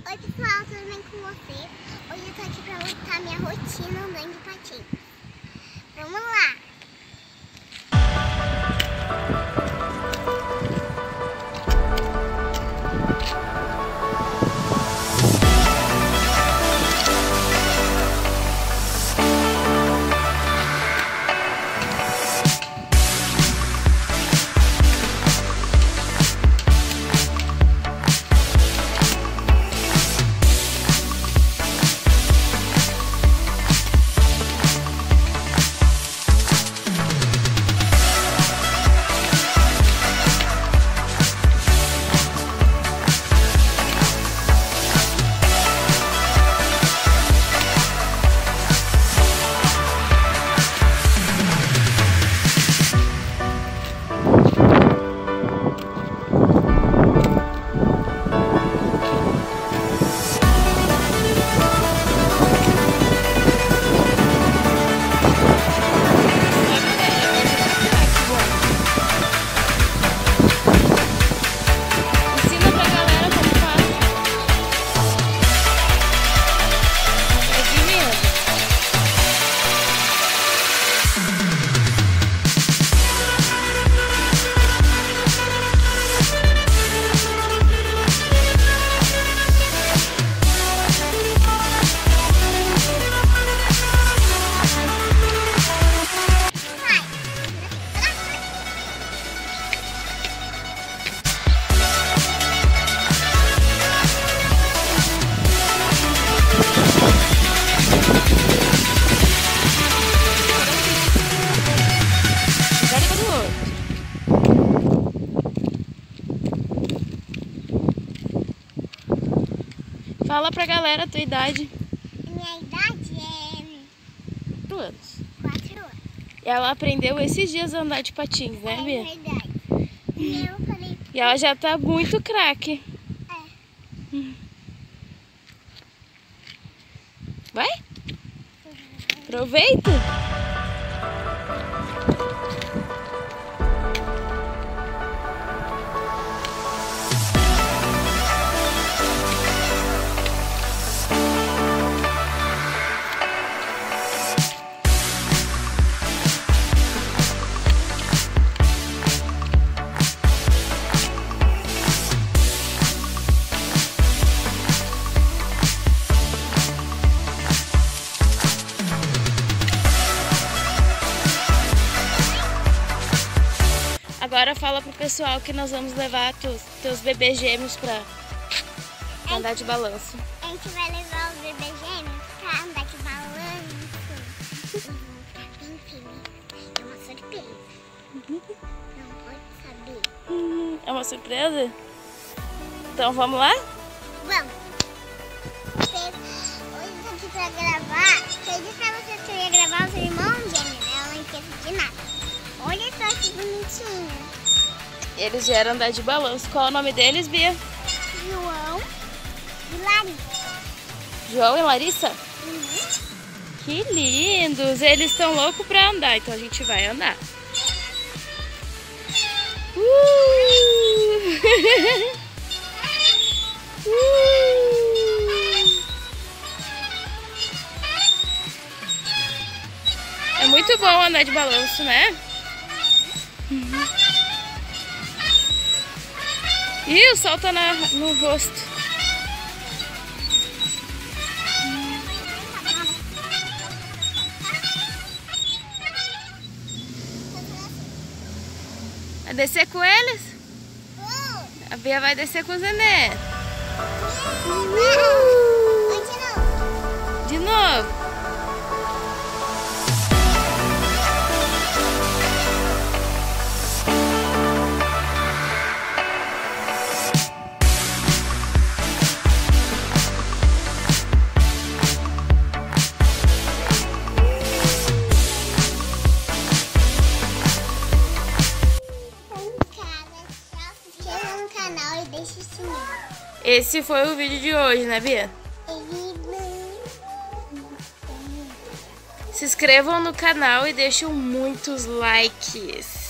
Oi pessoal, tudo bem com vocês? Hoje eu tô aqui pra mostrar minha rotina andando de patins. Vamos lá! Fala pra galera a tua idade. Minha idade é 4 anos. 4 anos. E ela aprendeu esses dias a andar de patins, né, Bia? É verdade. E eu falei... E ela já tá muito craque. É. Vai? Aproveita! Agora fala pro pessoal que nós vamos levar teus bebês gêmeos pra andar de balanço. A gente vai levar os bebês gêmeos pra andar de balanço. Eles vão ficar bem felizes. É uma surpresa. Não pode saber. É uma surpresa? Então vamos lá? Vamos. Hoje eu tô aqui pra gravar. Eu disse pra você que eu ia gravar os irmãos gêmeos, né? Eu não esqueço de nada. Olha só que bonitinho. Eles vieram andar de balanço. Qual é o nome deles, Bia? João e Larissa. João e Larissa? Uhum. Que lindos! Eles estão loucos pra andar, então a gente vai andar. É muito bom andar de balanço, né? Ih, o sol tá no rosto. Vai descer com eles? A Bia vai descer com os nenê. De novo. Esse foi o vídeo de hoje, né, Bia? Se inscrevam no canal e deixem muitos likes.